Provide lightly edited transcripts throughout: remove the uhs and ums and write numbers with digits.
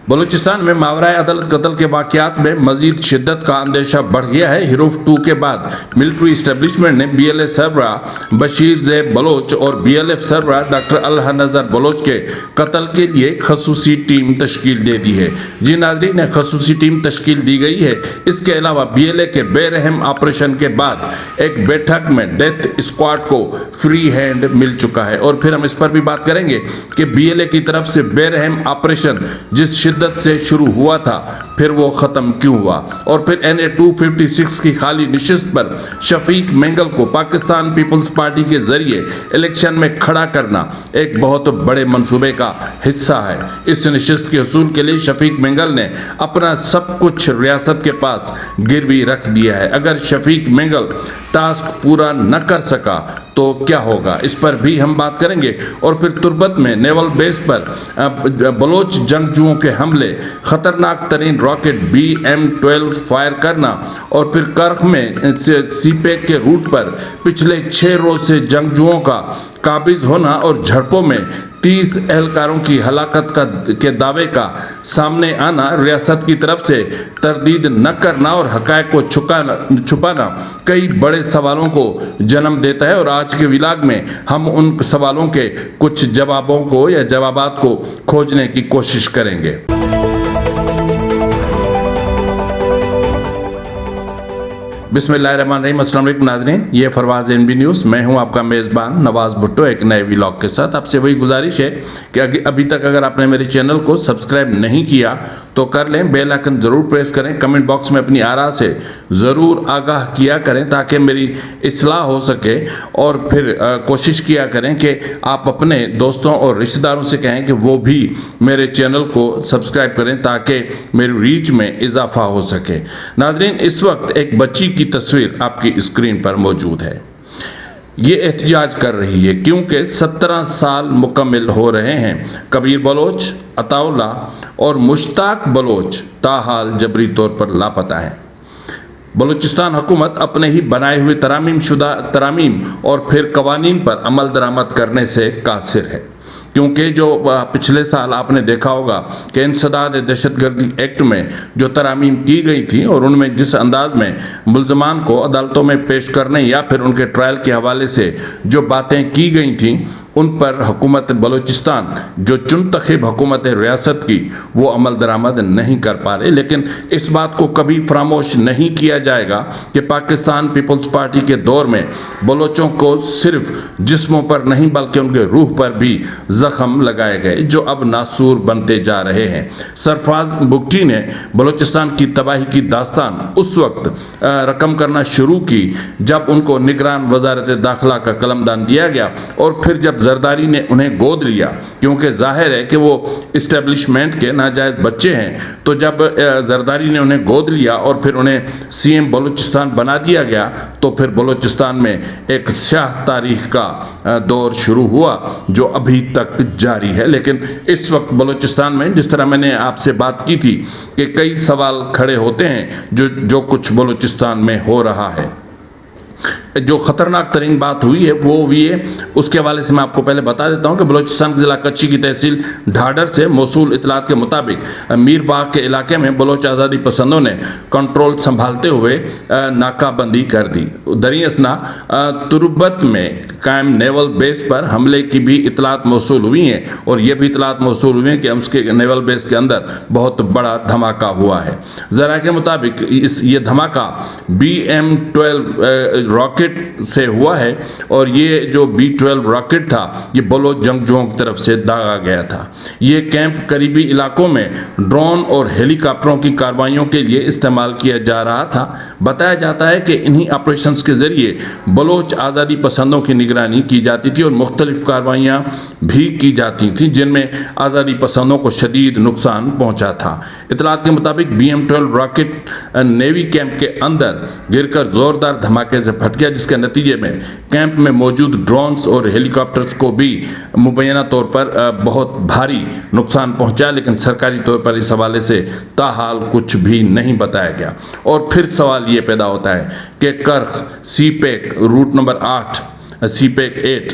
بلوچستان میں ماورائے عدالت قتل کے واقعات میں مزید شدت کا اندیشہ بڑھ گیا ہے۔ حروف 2 کے بعد ملٹری اسٹیبلشمنٹ نے بی ایل اے سربراہ بشیر زیب بلوچ اور بی ایل ایف سربراہ ڈاکٹر اللہ نذر بلوچ کے قتل کے لیے ایک خصوصی ٹیم تشکیل دے دی ہے۔ جی ناظرین، ایک خصوصی ٹیم تشکیل دی گئی ہے۔ اس کے علاوہ بی ایل اے کے بے رحم آپریشن کے بعد ایک بیٹھک میں ڈیتھ اسکواڈ کو فری ہینڈ مل چکا ہے، اور پھر ہم اس پر بھی بات کریں گے کہ بی ایل اے کی طرف سے بے رحم آپریشن جس شدت سے شروع ہوا تھا پھر وہ ختم کیوں ہوا، اور پھر این اے 256 کی خالی نشست پر شفیق مینگل کو پاکستان پیپلز پارٹی کے ذریعے الیکشن میں کھڑا کرنا ایک بہت بڑے منصوبے کا حصہ ہے۔ اس نشست کے حصول کے لیے شفیق مینگل نے اپنا سب کچھ ریاست کے پاس گروی رکھ دیا ہے۔ اگر شفیق مینگل ٹاسک پورا نہ کر سکا تو کیا ہوگا، اس پر بھی ہم بات کریں گے۔ اور پھر تربت میں نیول بیس پر بلوچ جنگجوؤں کے حملے، خطرناک ترین راکٹ BM-12 فائر کرنا، اور پھر کرخ میں سی پیک کے روٹ پر پچھلے 6 روز سے جنگجوؤں کا قابض ہونا اور جھڑپوں میں 30 اہلکاروں کی ہلاکت کے دعوے کا سامنے آنا، ریاست کی طرف سے تردید نہ کرنا اور حقائق کو چھپانا کئی بڑے سوالوں کو جنم دیتا ہے، اور آج کے ولاگ میں ہم ان سوالوں کے کچھ جوابات کو کھوجنے کی کوشش کریں گے۔ بسم اللہ الرحمن الرحیم۔ السلام علیکم ناظرین، یہ فروز NB نیوز، میں ہوں آپ کا میزبان نواز بھٹو، ایک نئے ولاگ کے ساتھ۔ آپ سے وہی گزارش ہے کہ ابھی تک اگر آپ نے میرے چینل کو سبسکرائب نہیں کیا تو کر لیں، بیل آئکن ضرور پریس کریں، کمنٹ باکس میں اپنی آراء سے ضرور آگاہ کیا کریں تاکہ میری اصلاح ہو سکے، اور پھر کوشش کیا کریں کہ آپ اپنے دوستوں اور رشتہ داروں سے کہیں کہ وہ بھی میرے چینل کو سبسکرائب کریں تاکہ میری ریچ میں اضافہ ہو سکے۔ ناظرین، اس وقت ایک بچی کی تصویر آپ کی اسکرین پر موجود ہے۔ یہ احتجاج کر رہی ہے کیونکہ 17 سال مکمل ہو رہے ہیں۔ کبیر بلوچ، عطا اللہ اور مشتاق بلوچ تاحال جبری طور پر لاپتہ ہیں۔ بلوچستان حکومت اپنے ہی بنائے ہوئے ترامیم اور پھر قوانین پر عمل درآمد کرنے سے قاصر ہے، کیونکہ جو پچھلے سال آپ نے دیکھا ہوگا کہ انسداد دہشت گردی ایکٹ میں جو ترامیم کی گئی تھی اور ان میں جس انداز میں ملزمان کو عدالتوں میں پیش کرنے یا پھر ان کے ٹرائل کے حوالے سے جو باتیں کی گئی تھیں، ان پر حکومت بلوچستان جو منتخب حکومت ریاست کی وہ عمل درآمد نہیں کر پا رہے، لیکن اس بات کو کبھی فراموش نہیں کیا جائے گا کہ پاکستان پیپلز پارٹی کے دور میں بلوچوں کو صرف جسموں پر نہیں بلکہ ان کے روح پر بھی زخم لگائے گئے جو اب ناسور بنتے جا رہے ہیں۔ سرفراز بگٹی نے بلوچستان کی تباہی کی داستان اس وقت رقم کرنا شروع کی جب ان کو نگران وزارت داخلہ کا قلمدان دیا گیا، اور پھر جب زرداری نے انہیں گود لیا، کیونکہ ظاہر ہے کہ وہ اسٹیبلشمنٹ کے ناجائز بچے ہیں، تو جب زرداری نے انہیں گود لیا اور پھر انہیں CM بلوچستان بنا دیا گیا تو پھر بلوچستان میں ایک سیاہ تاریخ کا دور شروع ہوا جو ابھی تک جاری ہے۔ لیکن اس وقت بلوچستان میں جس طرح میں نے آپ سے بات کی تھی کہ کئی سوال کھڑے ہوتے ہیں جو کچھ بلوچستان میں ہو رہا ہے۔ جو خطرناک ترین بات ہوئی ہے وہ بھی ہے، اس کے حوالے سے میں آپ کو پہلے بتا دیتا ہوں کہ بلوچستان کے ضلع کچی کی تحصیل ڈھاڈر سے موصول اطلاعات کے مطابق میر باغ کے علاقے میں بلوچ آزادی پسندوں نے کنٹرول سنبھالتے ہوئے ناکہ بندی کر دی۔ دریں اثنا تربت میں قائم نیول بیس پر حملے کی بھی اطلاعات موصول ہوئی ہیں، اور یہ بھی اطلاعات موصول ہوئی ہیں کہ اس کے نیول بیس کے اندر بہت بڑا دھماکہ ہوا ہے۔ ذرائع کے مطابق یہ دھماکہ BM-12 راکٹ سے ہوا ہے، اور یہ جو B-12 راکٹ تھا یہ بلوچ جنگجوؤں کی طرف سے داغا گیا تھا۔ یہ کیمپ قریبی علاقوں میں ڈرون اور ہیلی کاپٹروں کی کارروائیوں کے لیے استعمال کیا جا رہا تھا۔ بتایا جاتا ہے کہ انہی آپریشنز کے ذریعے بلوچ آزادی پسندوں کی نگرانی کی جاتی تھی اور مختلف کارروائیاں بھی کی جاتی تھیں جن میں آزادی پسندوں کو شدید نقصان پہنچا تھا۔ اطلاعات کے مطابق BM-12 راکٹ نیوی کیمپ کے اندر گر کر زوردار دھماکے سے پھٹ گیا، جس کے نتیجے میں کیمپ میں موجود ڈرونز اور ہیلی کاپٹرز کو بھی مبینہ طور پر بہت بھاری نقصان پہنچا، لیکن سرکاری طور پر اس حوالے سے تاحال کچھ بھی نہیں بتایا گیا۔ اور پھر سوال یہ پیدا ہوتا ہے کہ کرخ سی پیک روٹ نمبر 8 سی پیک 8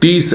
30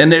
NA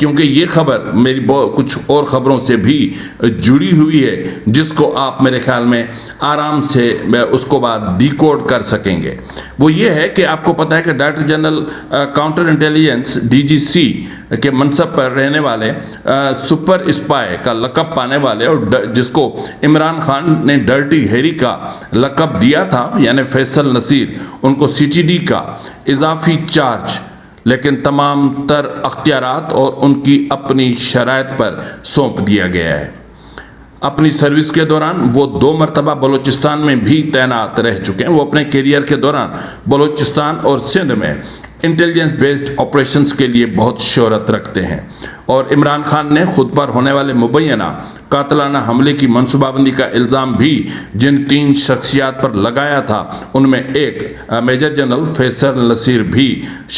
کیونکہ یہ خبر میری کچھ اور خبروں سے بھی جڑی ہوئی ہے جس کو آپ میرے خیال میں آرام سے اس کو بعد ڈیکوڈ کر سکیں گے۔ وہ یہ ہے کہ آپ کو پتہ ہے کہ director general counter intelligence DGC کے منصب پر رہنے والے سپر اسپائی کا لقب پانے والے اور جس کو عمران خان نے ڈرٹی ہیری کا لقب دیا تھا، یعنی فیصل نصیر، ان کو CTD کا اضافی چارج لیکن تمام تر اختیارات اور ان کی اپنی شرائط پر سونپ دیا گیا ہے۔ اپنی سروس کے دوران وہ 2 مرتبہ بلوچستان میں بھی تعینات رہ چکے ہیں۔ وہ اپنے کیریئر کے دوران بلوچستان اور سندھ میں انٹیلیجنس بیسڈ آپریشنز کے لیے بہت شہرت رکھتے ہیں، اور عمران خان نے خود پر ہونے والے مبینہ قاتلانہ حملے کی منصوبہ بندی کا الزام بھی جن 3 شخصیات پر لگایا تھا ان میں ایک میجر جنرل فیصل نصیر بھی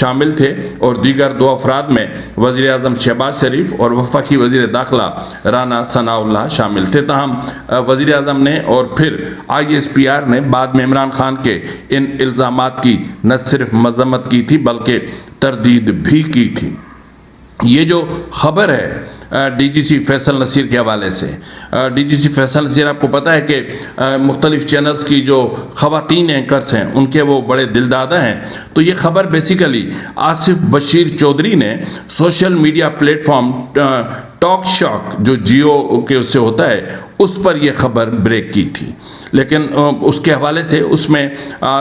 شامل تھے، اور دیگر 2 افراد میں وزیر اعظم شہباز شریف اور وفاقی وزیر داخلہ رانا ثناء اللہ شامل تھے۔ تاہم وزیر اعظم نے اور پھر ISPR نے بعد میں عمران خان کے ان الزامات کی نہ صرف مذمت کی تھی بلکہ تردید بھی کی تھی۔ یہ جو خبر ہے DGC فیصل نصیر کے حوالے سے، DGC فیصل نصیر آپ کو پتہ ہے کہ مختلف چینلز کی جو خواتین اینکرز ہیں ان کے وہ بڑے دلدادہ ہیں۔ تو یہ خبر بیسیکلی آصف بشیر چودھری نے social media platform talk shock جو جیو کے اس سے ہوتا ہے اس پر یہ خبر بریک کی تھی، لیکن اس کے حوالے سے اس میں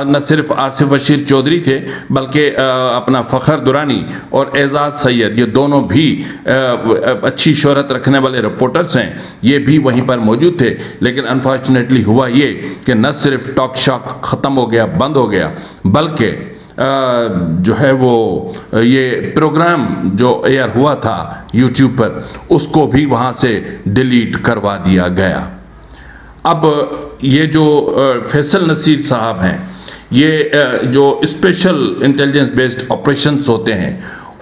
نہ صرف آصف بشیر چودھری تھے بلکہ اپنا فخر درانی اور اعزاز سید، یہ دونوں بھی اچھی شہرت رکھنے والے رپورٹرز ہیں، یہ بھی وہیں پر موجود تھے۔ لیکن انفارچونیٹلی ہوا یہ کہ نہ صرف ٹاک شاک ختم ہو گیا، بند ہو گیا، بلکہ جو ہے وہ یہ پروگرام جو ایئر ہوا تھا YouTube پر اس کو بھی وہاں سے ڈیلیٹ کروا دیا گیا۔ اب یہ جو فیصل نصیر صاحب ہیں، یہ جو اسپیشل انٹیلیجنس بیسڈ آپریشنز ہوتے ہیں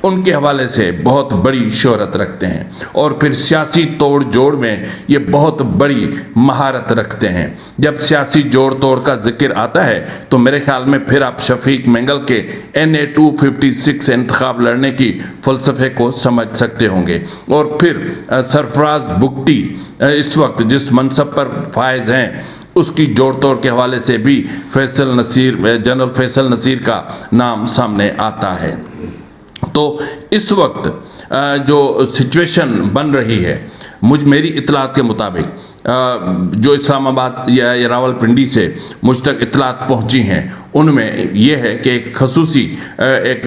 ان کے حوالے سے بہت بڑی شہرت رکھتے ہیں، اور پھر سیاسی توڑ جوڑ میں یہ بہت بڑی مہارت رکھتے ہیں۔ جب سیاسی جوڑ توڑ کا ذکر آتا ہے تو میرے خیال میں پھر آپ شفیق مینگل کے NA 256 انتخاب لڑنے کی فلسفے کو سمجھ سکتے ہوں گے، اور پھر سرفراز بگٹی اس وقت جس منصب پر فائز ہیں اس کی جوڑ توڑ کے حوالے سے بھی جنرل فیصل نصیر کا نام سامنے آتا ہے۔ تو اس وقت جو سچویشن بن رہی ہے میری اطلاعات کے مطابق جو اسلام آباد یا راول پنڈی سے مجھ تک اطلاعات پہنچی ہیں ان میں یہ ہے کہ ایک خصوصی ایک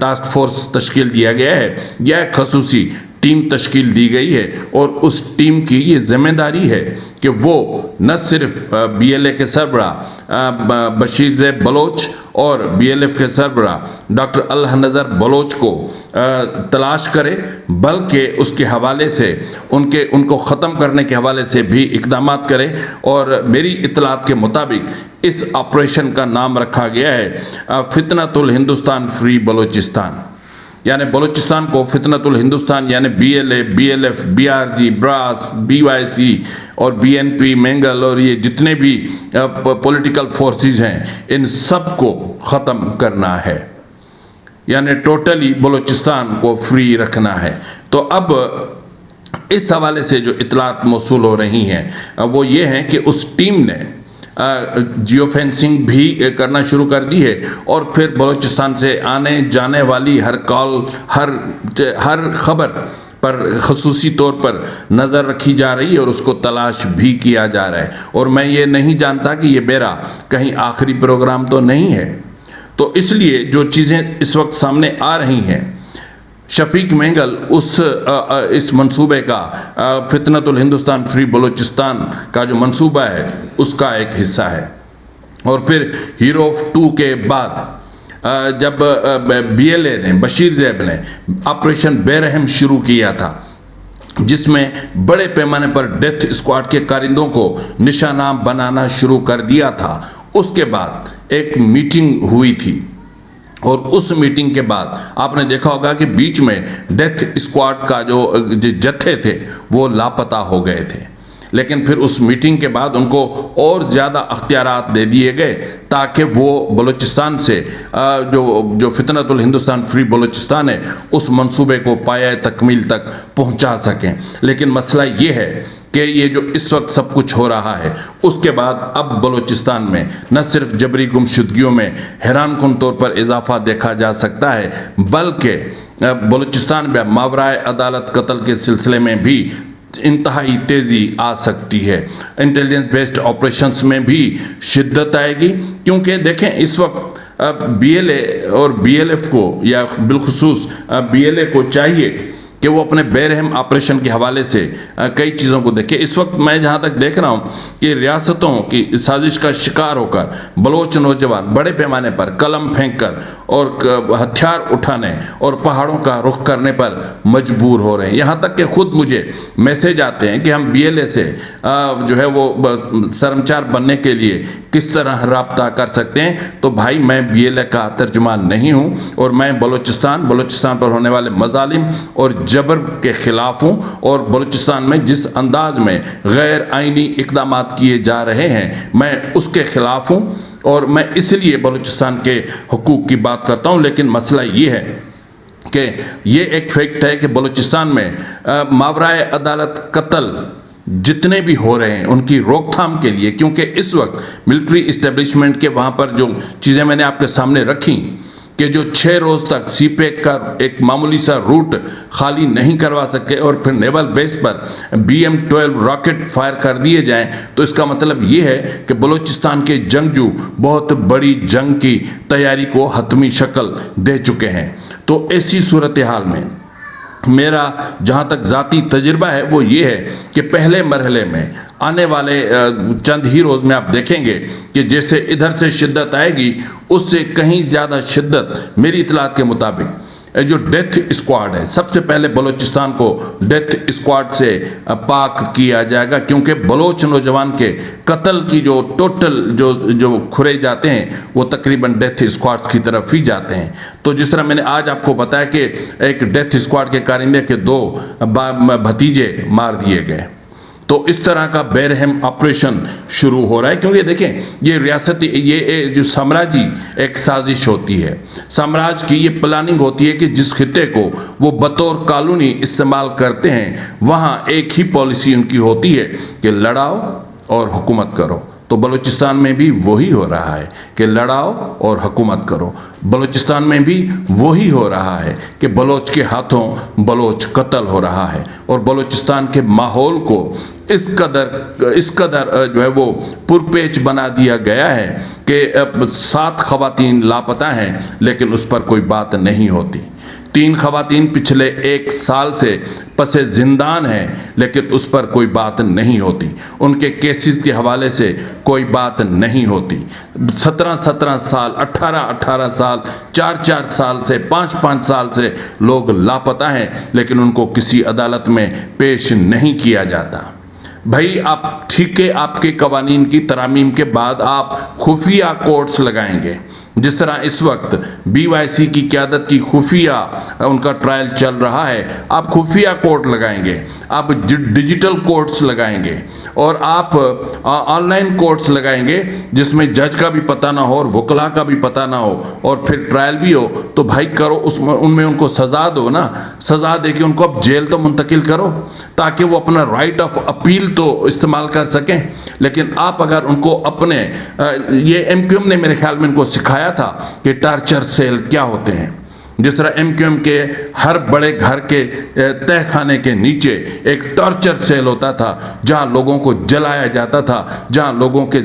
ٹاسک فورس تشکیل دیا گیا ہے یا ایک خصوصی ٹیم تشکیل دی گئی ہے، اور اس ٹیم کی یہ ذمہ داری ہے کہ وہ نہ صرف BLA کے سربراہ بشیر زیب بلوچ اور BLF کے سربراہ ڈاکٹر النظر بلوچ کو تلاش کرے بلکہ اس کے حوالے سے ان کو ختم کرنے کے حوالے سے بھی اقدامات کرے، اور میری اطلاعات کے مطابق اس آپریشن کا نام رکھا گیا ہے فتنۃ الہندوستان فری بلوچستان، یعنی بلوچستان کو فتنۃ الہندوستان یعنی BLA BLF BRG brass BYC اور BNP مینگل اور یہ جتنے بھی پولیٹیکل فورسز ہیں ان سب کو ختم کرنا ہے، یعنی ٹوٹلی بلوچستان کو فری رکھنا ہے۔ تو اب اس حوالے سے جو اطلاعات موصول ہو رہی ہیں وہ یہ ہیں کہ اس ٹیم نے جیو فینسنگ بھی کرنا شروع کر دی ہے، اور پھر بلوچستان سے آنے جانے والی ہر کال ہر خبر پر خصوصی طور پر نظر رکھی جا رہی ہے اور اس کو تلاش بھی کیا جا رہا ہے، اور میں یہ نہیں جانتا کہ یہ میرا کہیں آخری پروگرام تو نہیں ہے۔ تو اس لیے جو چیزیں اس وقت سامنے آ رہی ہیں شفیق مینگل اس منصوبے کا فتنۃ الہندوستان فری بلوچستان کا جو منصوبہ ہے اس کا ایک حصہ ہے، اور پھر ہیرو آف 2 کے بعد جب BLA نے بشیر زیب نے آپریشن بے رحم شروع کیا تھا جس میں بڑے پیمانے پر ڈیتھ اسکواڈ کے کارندوں کو نشانہ بنانا شروع کر دیا تھا، اس کے بعد ایک میٹنگ ہوئی تھی، اور اس میٹنگ کے بعد آپ نے دیکھا ہوگا کہ بیچ میں ڈیتھ اسکواڈ کا جو جتھے تھے وہ لاپتہ ہو گئے تھے، لیکن پھر اس میٹنگ کے بعد ان کو اور زیادہ اختیارات دے دیے گئے تاکہ وہ بلوچستان سے جو فتنۃ الہندوستان فری بلوچستان ہے اس منصوبے کو پایہ تکمیل تک پہنچا سکیں۔ لیکن مسئلہ یہ ہے کہ یہ جو اس وقت سب کچھ ہو رہا ہے اس کے بعد اب بلوچستان میں نہ صرف جبری گمشدگیوں میں حیران کن طور پر اضافہ دیکھا جا سکتا ہے، بلکہ بلوچستان میں ماورائے عدالت قتل کے سلسلے میں بھی انتہائی تیزی آ سکتی ہے۔ انٹیلیجنس بیسڈ آپریشنز میں بھی شدت آئے گی، کیونکہ دیکھیں اس وقت بی ایل اے اور بی ایل ایف کو، یا بالخصوص بی ایل اے کو چاہیے کہ وہ اپنے بے رحم آپریشن کے حوالے سے کئی چیزوں کو دیکھے۔ اس وقت میں جہاں تک دیکھ رہا ہوں کہ ریاستوں کی سازش کا شکار ہو کر بلوچ نوجوان بڑے پیمانے پر قلم پھینک کر اور ہتھیار اٹھانے اور پہاڑوں کا رخ کرنے پر مجبور ہو رہے ہیں، یہاں تک کہ خود مجھے میسیج آتے ہیں کہ ہم بی ایل اے سے جو ہے وہ سرمچار بننے کے لیے کس طرح رابطہ کر سکتے ہیں۔ تو بھائی میں بی ایل اے کا ترجمان نہیں ہوں، اور میں بلوچستان پر ہونے والے مظالم اور جبر کے خلاف ہوں، اور بلوچستان میں جس انداز میں غیر آئینی اقدامات کیے جا رہے ہیں میں اس کے خلاف ہوں، اور میں اس لیے بلوچستان کے حقوق کی بات کرتا ہوں۔ لیکن مسئلہ یہ ہے کہ یہ ایک فیکٹ ہے کہ بلوچستان میں ماورائے عدالت قتل جتنے بھی ہو رہے ہیں ان کی روک تھام کے لیے، کیونکہ اس وقت ملٹری اسٹیبلشمنٹ کے وہاں پر جو چیزیں میں نے آپ کے سامنے رکھی کہ جو 6 روز تک سی پیک کا ایک معمولی سا روٹ خالی نہیں کروا سکے اور پھر نیول بیس پر BM-12 راکٹ فائر کر دیے جائیں، تو اس کا مطلب یہ ہے کہ بلوچستان کے جنگجو بہت بڑی جنگ کی تیاری کو حتمی شکل دے چکے ہیں۔ تو ایسی صورتحال میں میرا جہاں تک ذاتی تجربہ ہے وہ یہ ہے کہ پہلے مرحلے میں آنے والے چند ہی روز میں آپ دیکھیں گے کہ جیسے ادھر سے شدت آئے گی اس سے کہیں زیادہ شدت میری اطلاعات کے مطابق جو ڈیتھ اسکواڈ ہے، سب سے پہلے بلوچستان کو ڈیتھ اسکواڈ سے پاک کیا جائے گا، کیونکہ بلوچ نوجوان کے قتل کی جو ٹوٹل جو کھرے جاتے ہیں وہ تقریباً ڈیتھ اسکواڈز کی طرف ہی جاتے ہیں۔ تو جس طرح میں نے آج آپ کو بتایا کہ ایک ڈیتھ اسکواڈ کے کارندے کے 2 بھتیجے مار دیے گئے، تو اس طرح کا بے رحم آپریشن شروع ہو رہا ہے، کیونکہ دیکھیں یہ ریاستی یہ جو سامراجی ایک سازش ہوتی ہے، سامراج کی یہ پلاننگ ہوتی ہے کہ جس خطے کو وہ بطور کالونی استعمال کرتے ہیں وہاں ایک ہی پالیسی ان کی ہوتی ہے کہ لڑاؤ اور حکومت کرو۔ تو بلوچستان میں بھی وہی ہو رہا ہے کہ لڑاؤ اور حکومت کرو، بلوچستان میں بھی وہی ہو رہا ہے کہ بلوچ کے ہاتھوں بلوچ قتل ہو رہا ہے، اور بلوچستان کے ماحول کو اس قدر جو ہے وہ پرپیچ بنا دیا گیا ہے کہ 7 خواتین لاپتہ ہیں لیکن اس پر کوئی بات نہیں ہوتی، 3 خواتین پچھلے 1 سال سے پس زندان ہیں لیکن اس پر کوئی بات نہیں ہوتی، ان کے کیسز کے حوالے سے کوئی بات نہیں ہوتی، 17 سال 18 سال 4 سال سے 5 سال سے لوگ لاپتہ ہیں لیکن ان کو کسی عدالت میں پیش نہیں کیا جاتا۔ بھائی آپ ٹھیک ہے، آپ کے قوانین کی ترامیم کے بعد آپ خفیہ کورٹس لگائیں گے، جس طرح اس وقت BYC کی قیادت کی خفیہ ان کا ٹرائل چل رہا ہے، آپ خفیہ کورٹ لگائیں گے، آپ ڈیجیٹل کورٹس لگائیں گے، اور آپ آن لائن کورٹس لگائیں گے جس میں جج کا بھی پتہ نہ ہو اور وکلا کا بھی پتہ نہ ہو، اور پھر ٹرائل بھی ہو، تو بھائی کرو ان میں ان کو سزا دو نا، سزا دے کے ان کو اب جیل تو منتقل کرو تاکہ وہ اپنا رائٹ آف اپیل تو استعمال کر سکیں۔ لیکن آپ اگر ان کو اپنے یہ MQM نے میرے خیال میں ان کو سکھایا تھا کہ ٹارچر سیل کیا ہوتے ہیں، جس طرح MQM کے ہر بڑے گھر کے تہ خانے کے نیچے ایک ٹارچر سیل ہوتا تھا جہاں لوگوں کو جلایا جاتا تھا، جہاں لوگوں کے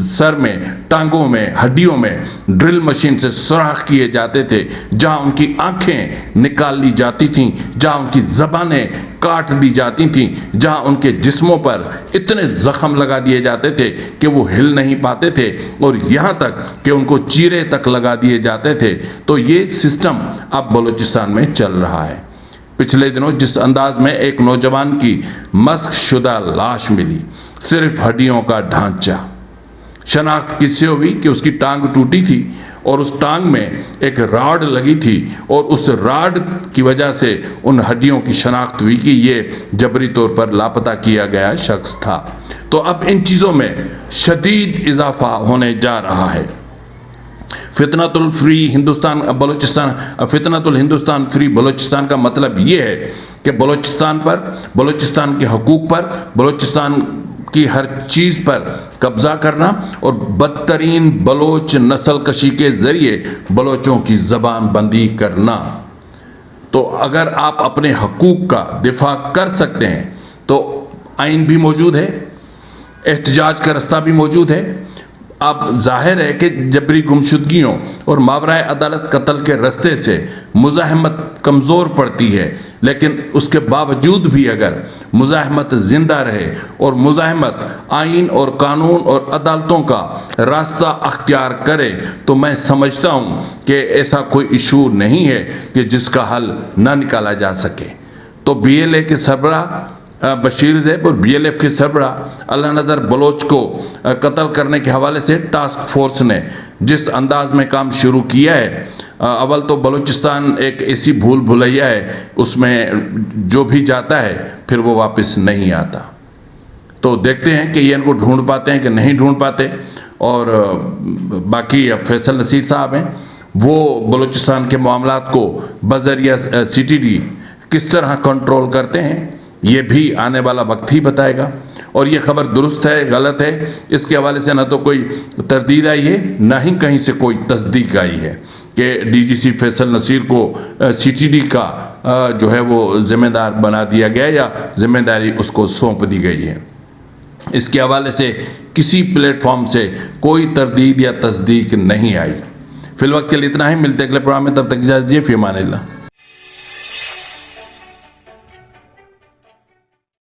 سر میں، ٹانگوں میں، ہڈیوں میں ڈرل مشین سے سوراخ کیے جاتے تھے، جہاں ان کی آنکھیں نکال لی جاتی تھیں، جہاں ان کی زبانیں کاٹ دی جاتی تھیں، جہاں ان کے جسموں پر اتنے زخم لگا دیے جاتے تھے کہ وہ ہل نہیں پاتے تھے، اور یہاں تک کہ ان کو چیرے تک لگا دیے جاتے تھے۔ تو یہ سسٹم اب بلوچستان میں چل رہا ہے۔ پچھلے دنوں جس انداز میں ایک نوجوان کی مسخ شدہ لاش ملی، صرف ہڈیوں کا ڈھانچہ، شناخت کس سے ہوئی کہ اس کی ٹانگ ٹوٹی تھی اور اس ٹانگ میں ایک راڈ لگی تھی اور اس راڈ کی وجہ سے ان ہڈیوں کی شناخت ہوئی کہ یہ جبری طور پر لاپتہ کیا گیا شخص تھا۔ تو اب ان چیزوں میں شدید اضافہ ہونے جا رہا ہے۔ فتنۃ الہندوستان فری بلوچستان کا مطلب یہ ہے کہ بلوچستان پر، بلوچستان کے حقوق پر، بلوچستان کی ہر چیز پر قبضہ کرنا اور بدترین بلوچ نسل کشی کے ذریعے بلوچوں کی زبان بندی کرنا۔ تو اگر آپ اپنے حقوق کا دفاع کر سکتے ہیں تو آئین بھی موجود ہے، احتجاج کا رستہ بھی موجود ہے۔ اب ظاہر ہے کہ جبری گمشدگیوں اور ماورائے عدالت قتل کے رستے سے مزاحمت کمزور پڑتی ہے، لیکن اس کے باوجود بھی اگر مزاحمت زندہ رہے اور مزاحمت آئین اور قانون اور عدالتوں کا راستہ اختیار کرے تو میں سمجھتا ہوں کہ ایسا کوئی ایشو نہیں ہے کہ جس کا حل نہ نکالا جا سکے۔ تو BLA کے سربراہ بشیر زیب اور BLF کے سربراہ اللہ نذر بلوچ کو قتل کرنے کے حوالے سے ٹاسک فورس نے جس انداز میں کام شروع کیا ہے، اول تو بلوچستان ایک ایسی بھول بھلیا ہے، اس میں جو بھی جاتا ہے پھر وہ واپس نہیں آتا۔ تو دیکھتے ہیں کہ یہ ان کو ڈھونڈ پاتے ہیں کہ نہیں ڈھونڈ پاتے۔ اور باقی اب فیصل نصیر صاحب ہیں، وہ بلوچستان کے معاملات کو بذریعہ CTD کس طرح کنٹرول کرتے ہیں یہ بھی آنے والا وقت ہی بتائے گا۔ اور یہ خبر درست ہے غلط ہے اس کے حوالے سے نہ تو کوئی تردید آئی ہے نہ ہی کہیں سے کوئی تصدیق آئی ہے کہ DGC فیصل نصیر کو CTD کا جو ہے وہ ذمہ دار بنا دیا گیا یا ذمہ داری اس کو سونپ دی گئی ہے۔ اس کے حوالے سے کسی پلیٹ فارم سے کوئی تردید یا تصدیق نہیں آئی۔ فی الوقت کے لیے اتنا ہی، ملتے اگلے پروگرام میں، تب تک اجازت دیجیے، فی امان اللہ۔